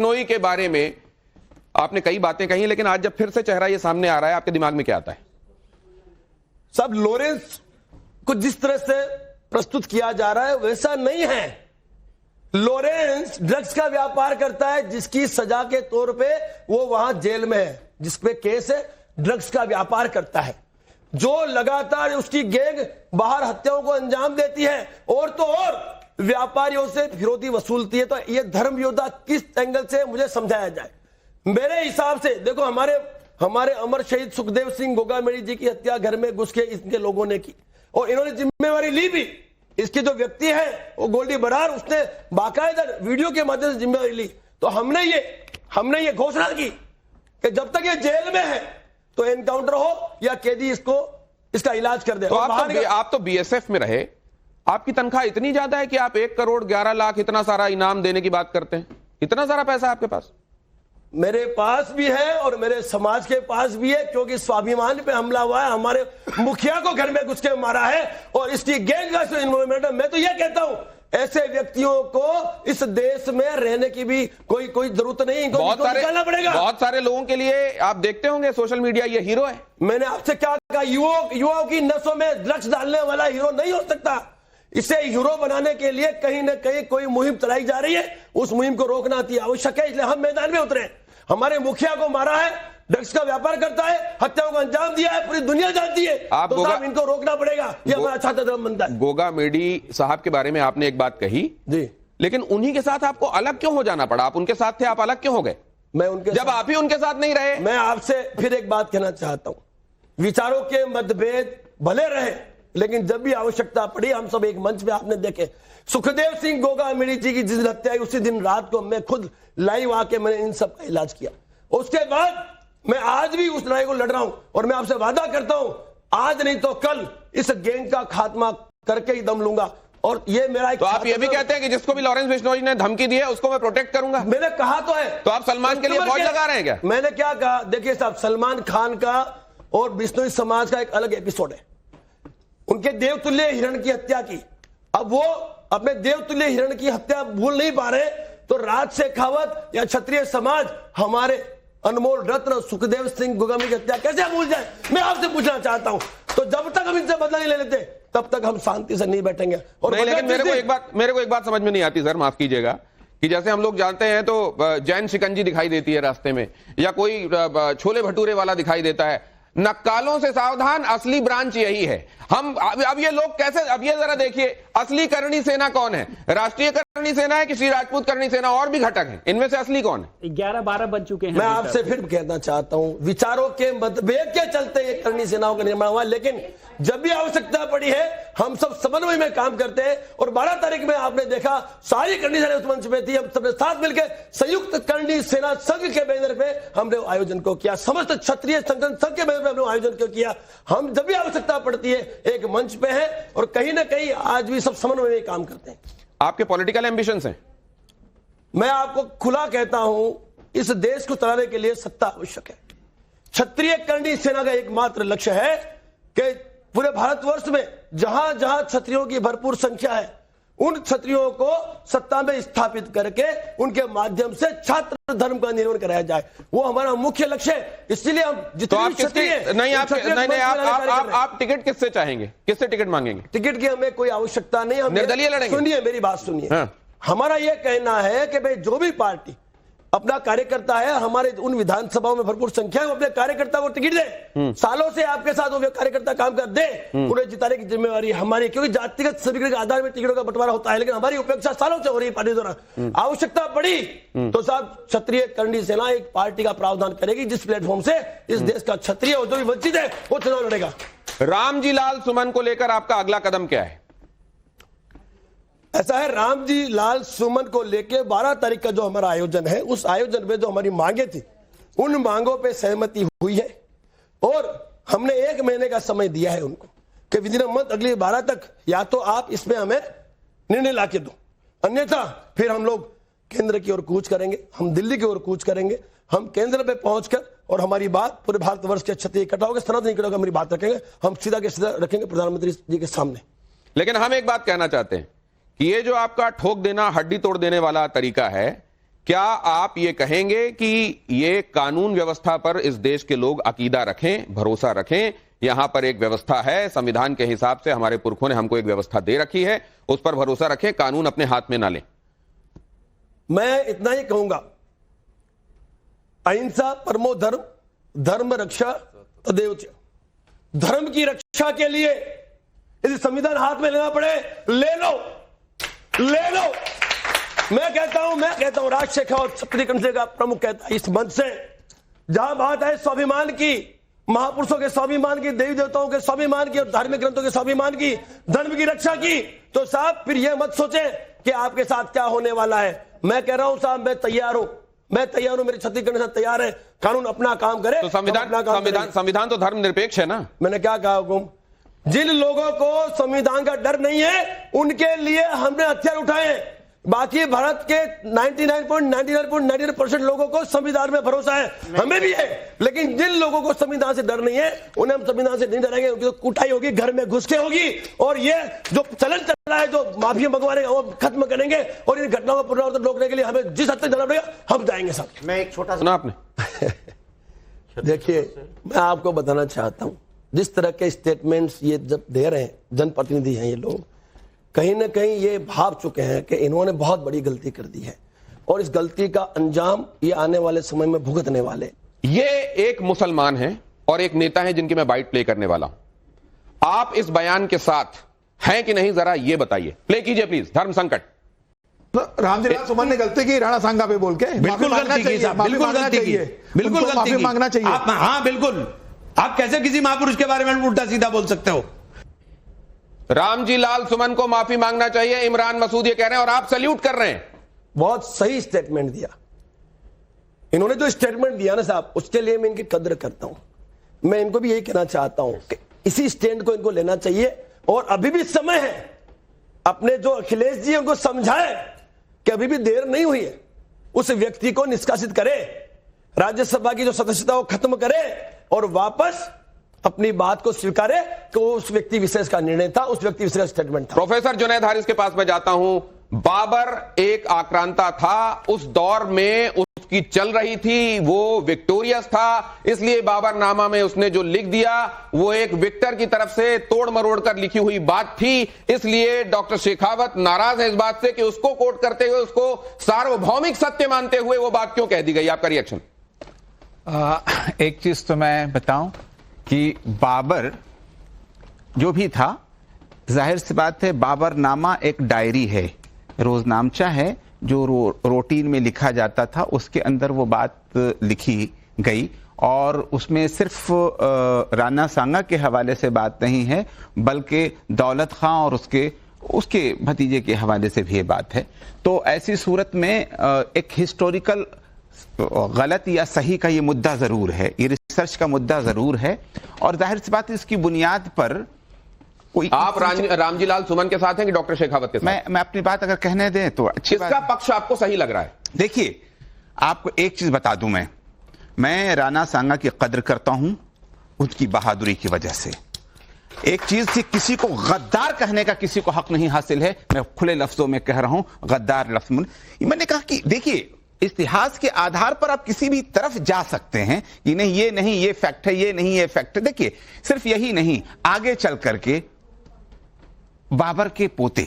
बिश्नोई के बारे में आपने कई बातें कही, लेकिन आज जब फिर से चेहरा ये सामने आ रहा है, आपके दिमाग में क्या आता है? सब लॉरेंस को जिस तरह से प्रस्तुत किया जा रहा है वैसा नहीं है। लॉरेंस ड्रग्स का व्यापार करता है, जिसकी सजा के तौर पे वो वहां जेल में है, जिसपे केस है, ड्रग्स का व्यापार करता है, जो लगातार उसकी गैंग बाहर हत्याओं को अंजाम देती है और तो और व्यापारियों से फिरौती वसूलती है। तो ये धर्म योद्धा किस एंगल से मुझे समझाया जाए? मेरे हिसाब से देखो, हमारे अमर शहीद सुखदेव सिंह गोगामेड़ी जी की हत्या घर में घुस के इनके लोगों ने की और इन्होंने जिम्मेवारी ली भी। इसकी जो व्यक्ति है वो गोल्डी बरार, उसने बाकायदा वीडियो के माध्यम से जिम्मेवारी ली। तो हमने ये घोषणा की कि जब तक ये जेल में है तो एनकाउंटर हो या कैदी इसका इलाज कर दे। तो आप तो बीएसएफ में रहे, आपकी तनख्वाह इतनी ज्यादा है कि आप 1 करोड़ 11 लाख इतना सारा इनाम देने की बात करते हैं? इतना सारा पैसा आपके पास? मेरे पास भी है और मेरे समाज के पास भी है, क्योंकि स्वाभिमान पे हमला हुआ है, हमारे मुखिया को घर में घुस के मारा है और इसकी गैंग का इन्वॉल्वमेंट है। मैं तो ये कहता हूं, ऐसे व्यक्तियों को इस देश में रहने की भी कोई जरूरत नहीं, इनको निकालना पड़ेगा। बहुत सारे लोगों के लिए आप देखते होंगे सोशल मीडिया, ये हीरो है। मैंने आपसे क्या कहा, युवाओं की नसों में ड्रग्स डालने वाला हीरो नहीं हो सकता। इसे हीरो बनाने के लिए कहीं ना कहीं कोई मुहिम चलाई जा रही है, उस मुहिम को रोकना अति आवश्यक है। इसलिए हम मैदान में उतरे। हमारे मुखिया को मारा है, ड्रग्स का व्यापार करता है, हत्याओं को अंजाम दिया है, पूरी दुनिया जानती है। तो साहब इनको रोकना पड़ेगा, ये हमारा छात्र धर्म बनता है। गोगामेड़ी साहब के बारे में आपने एक बात कही जी, लेकिन उन्हीं के साथ आपको अलग क्यों हो जाना पड़ा? आप उनके साथ थे, आप अलग क्यों हो गए? जब आप ही उनके साथ नहीं रहे। मैं आपसे फिर एक बात कहना चाहता हूं, विचारों के मतभेद भले रहे, लेकिन जब भी आवश्यकता पड़ी हम सब एक मंच पे, आपने देखे सुखदेव सिंह गोगामेड़ी जी की जिस दिन हत्या हुई उसी दिन रात को मैं खुद लाइव आके मैंने इन सब का इलाज किया। उसके बाद मैं आज भी उस लड़ाई को लड़ रहा हूं और मैं आपसे वादा करता हूं, आज नहीं तो कल इस गैंग का खात्मा करके ही दम लूंगा। और ये मेरा तो आप ये भी कहते हैं कि जिसको भी लॉरेंस बिश्नोई ने धमकी दी है उसको मैं प्रोटेक्ट करूंगा? मैंने कहा तो है। तो आप सलमान के लिए फौज लगा रहे हैं क्या? मैंने क्या कहा, देखिए साहब, सलमान खान का और बिश्नोई समाज का एक अलग एपिसोड है। उनके देवतुल्य हिरण की हत्या की, अब वो अपने देवतुल्य हिरण की हत्या भूल नहीं पा रहे, तो राज शेखावत या क्षत्रिय समाज हमारे अनमोल रत्न सुखदेव सिंह गोगामेड़ी की हत्या कैसे भूल जाए? मैं आपसे पूछना चाहता हूं। तो जब तक हम इनसे बदला नहीं ले लेते तब तक हम शांति से नहीं बैठेंगे। और नहीं, लेकिन मेरे को एक बात समझ में नहीं आती सर, माफ कीजिएगा, कि जैसे हम लोग जानते हैं तो जैन शिकंजी दिखाई देती है रास्ते में, या कोई छोले भटूरे वाला दिखाई देता है। नक्कालों से सावधान, असली ब्रांच यही है। हम अब ये लोग कैसे, अब ये जरा देखिए, असली करणी सेना कौन है? राष्ट्रीय करणी सेना है कि श्री राजपूत करणी सेना? और भी घटक हैं, इनमें से असली कौन है? 11-12 बन चुके हैं। मैं आपसे फिर कहना चाहता हूं, विचारों के मतभेद के चलते ये करणी सेनाओं का निर्माण हुआ, लेकिन जब भी आवश्यकता पड़ी है हम सब समन्वय में काम करते हैं। और 12 तारीख में आपने देखा सारी करणी सेना उस मंच में थी, हम सबने साथ मिलकर संयुक्त करणी सेना संघ के बैनर पे हमने आयोजन को किया, समस्त क्षत्रिय संगठन संघ के बैनर पे हमने आयोजन को किया। हम जब भी आवश्यकता पड़ती है एक मंच पे है और कहीं ना कहीं आज भी सब समन्वय में काम करते हैं। आपके पॉलिटिकल एम्बिशंस हैं? मैं आपको खुला कहता हूं, इस देश को चलाने के लिए सत्ता आवश्यक है। क्षत्रिय करणी सेना का एकमात्र लक्ष्य है कि पूरे भारतवर्ष में जहां जहां क्षत्रियों की भरपूर संख्या है, उन क्षत्रियों को सत्ता में स्थापित करके उनके माध्यम से छात्र धर्म का निर्माण कराया जाए, वो हमारा मुख्य लक्ष्य है। इसलिए हम जितने आप टिकट किससे चाहेंगे, किससे टिकट मांगेंगे? टिकट की हमें कोई आवश्यकता नहीं, हम निर्दलीय लड़ेंगे। सुनिए मेरी बात सुनिए। हाँ। हमारा यह कहना है कि भाई जो भी पार्टी अपना कार्यकर्ता है, हमारे उन विधानसभाओं में भरपूर संख्या में अपने कार्यकर्ता को टिकट दे, सालों से आपके साथ वो कार्यकर्ता काम कर दे, उन्हें जिताने की जिम्मेवारी हमारी, क्योंकि जातिगत समीकरण के आधार में टिकटों का बंटवारा होता है, लेकिन हमारी उपेक्षा सालों से हो रही है पार्टी द्वारा। आवश्यकता पड़ी तो साहब क्षत्रिय करणी सेना एक पार्टी का प्रावधान करेगी जिस प्लेटफॉर्म से इस देश का क्षत्रिय और जो भी वंचित है वो चुनाव लड़ेगा। रामजी लाल सुमन को लेकर आपका अगला कदम क्या है? ऐसा है, रामजी लाल सुमन को लेकर 12 तारीख का जो हमारा आयोजन है, उस आयोजन में जो हमारी मांगे थी उन मांगों पे सहमति हुई है और हमने 1 महीने का समय दिया है उनको कि विदिन मंथ अगली 12 तक या तो आप इसमें हमें निर्णय लाके दो, अन्यथा फिर हम लोग केंद्र की ओर कूच करेंगे, हम दिल्ली की ओर कूच करेंगे। हम केंद्र पे पहुंचकर और हमारी बात पूरे भारतवर्ष के क्षत्रिय इकट्ठा होकर सनातन इकट्ठा होकर हमारी बात रखेंगे, हम सीधा के सीधा रखेंगे प्रधानमंत्री जी के सामने। लेकिन हम एक बात कहना चाहते हैं कि ये जो आपका ठोक देना, हड्डी तोड़ देने वाला तरीका है, क्या आप ये कहेंगे कि ये कानून व्यवस्था पर इस देश के लोग अकीदा रखें, भरोसा रखें? यहां पर एक व्यवस्था है, संविधान के हिसाब से हमारे पुरखों ने हमको एक व्यवस्था दे रखी है, उस पर भरोसा रखें, कानून अपने हाथ में ना लें। मैं इतना ही कहूंगा, अहिंसा परमो धर्म, धर्म रक्षा तदेव च। धर्म की रक्षा के लिए यदि संविधान हाथ में लेना पड़े, ले लो, ले लो। मैं कहता हूं राज शेखावत छत्तीसगढ़ का प्रमुख कहता है इस मंच से, जहां बात है स्वाभिमान की, महापुरुषों के स्वाभिमान की, देवी देवताओं के स्वाभिमान की और धार्मिक ग्रंथों के स्वाभिमान की, धर्म की रक्षा की, तो साहब फिर यह मत सोचें कि आपके साथ क्या होने वाला है। मैं कह रहा हूं साहब, मैं तैयार हूं, मेरे छत्तीसगढ़ से तैयार है, कानून अपना काम करे। तो संविधान तो धर्मनिरपेक्ष है ना। मैंने क्या कहा हुकुम? जिन लोगों को संविधान का डर नहीं है उनके लिए हमने हथियार उठाए। बाकी भारत के 99.99% लोगों को संविधान में भरोसा है, हमें भी है। लेकिन जिन लोगों को संविधान से डर नहीं है, उन्हें हम संविधान से नहीं डरेंगे। उनकी तो कुटाई होगी, घर में घुस के होगी, और ये जो चलन चल रहा है, जो माफिया मंगवाने वो खत्म करेंगे, और इन घटनाओं का पुनरावृत्ति रोकने के लिए हमें जिस हद तक जाना पड़ेगा हम जाएंगे सब। मैं एक छोटा सुना आपने? देखिए, मैं आपको बताना चाहता हूं, जिस तरह के स्टेटमेंट्स ये जब दे रहे हैं जनप्रतिनिधि हैं ये लोग, कहीं ना कहीं ये भाव चुके हैं कि इन्होंने बहुत बड़ी गलती कर दी है, और इस गलती का अंजाम ये आने वाले समय में भुगतने वाले। ये एक मुसलमान हैं और एक नेता है जिनकी मैं बाइट प्ले करने वाला हूं। आप इस बयान के साथ हैं कि नहीं, जरा ये बताइए। प्ले कीजिए प्लीज। धर्म संकट। रामजीलाल सुमन ने गलती की राणा सांगा पे बोल के। बिल्कुल गलती की साहब, बिल्कुल गलती की, बिल्कुल गलती की, मांगना चाहिए। हाँ बिल्कुल। आप कैसे किसी महापुरुष के बारे में उल्टा सीधा बोल सकते हो? रामजी लाल सुमन को माफी मांगना चाहिए, इमरान मसूद ये कह रहे हैं, और आप सैल्यूट कर रहे हैं। बहुत सही स्टेटमेंट दिया इन्होंने। जो स्टेटमेंट दिया ना साहब, उसके लिए मैं इनकी कदर करता हूं। मैं इनको भी यही कहना चाहता हूं कि इसी स्टैंड को इनको लेना चाहिए, और अभी भी समय है। अपने जो अखिलेश जी उनको समझाए कि अभी भी देर नहीं हुई है, उस व्यक्ति को निष्कासित करे, राज्यसभा की जो सदस्यता वो खत्म करे, और वापस अपनी बात को स्वीकारे कि उस व्यक्ति विशेष का निर्णय था, उस व्यक्ति विशेष का स्टेटमेंट था। प्रोफेसर जुनैद हारिस के पास मैं जाता हूं। बाबर एक आक्रांता था, उस दौर में उसकी चल रही थी, वो विक्टोरियस था, इसलिए बाबरनामा में उसने जो लिख दिया वो एक विक्टर की तरफ से तोड़ मरोड़ कर लिखी हुई बात थी। इसलिए डॉक्टर शेखावत नाराज है इस बात से कि उसको कोट करते हुए, उसको सार्वभौमिक सत्य मानते हुए वो बात क्यों कह दी गई। आपका रिएक्शन? एक चीज तो मैं बताऊं कि बाबर जो भी था, जाहिर सी बात है, बाबरनामा एक डायरी है, रोजनामचा है, जो रूटीन में लिखा जाता था, उसके अंदर वो बात लिखी गई, और उसमें सिर्फ राणा सांगा के हवाले से बात नहीं है, बल्कि दौलत खां और उसके भतीजे के हवाले से भी ये बात है। तो ऐसी सूरत में एक हिस्टोरिकल गलत या सही का ये मुद्दा जरूर है, ये रिसर्च का मुद्दा जरूर है, और जाहिर सी बात इसकी बुनियाद पर कोई। आप रामजी लाल सुमन के साथ हैं कि डॉक्टर शेखावत के साथ? मैं अपनी बात अगर कहने दें तो अच्छी इसका पक्ष आपको सही लग रहा है? देखिए, आपको एक चीज बता दूं, मैं राणा सांगा की कदर करता हूं उनकी बहादुरी की वजह से। एक चीज से किसी को गद्दार कहने का किसी को हक नहीं हासिल है, मैं खुले लफ्जों में कह रहा हूं, गद्दार लफ्ज। मैंने कहा कि देखिए, इतिहास के आधार पर आप किसी भी तरफ जा सकते हैं कि नहीं ये फैक्ट है, ये नहीं ये फैक्ट है। देखिए, सिर्फ यही नहीं, आगे चल करके बाबर के पोते,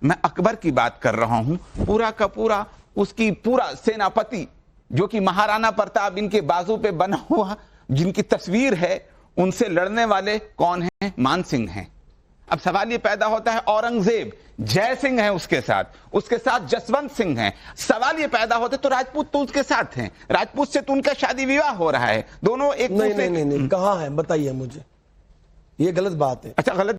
मैं अकबर की बात कर रहा हूं, पूरा का पूरा उसकी पूरा सेनापति जो कि महाराणा प्रताप इनके बाजू पे बना हुआ, जिनकी तस्वीर है, उनसे लड़ने वाले कौन हैं? मान सिंह हैं। अब सवाल ये पैदा होता है, औरंगजेब, जय सिंह है उसके साथ जसवंत सिंह हैं। सवाल ये पैदा होता है, तो राजपूत तो उसके साथ हैं, राजपूत से तो उनका शादी विवाह हो रहा है, दोनों एक नहीं, कहां है बताइए मुझे, ये गलत बात है। अच्छा, गलत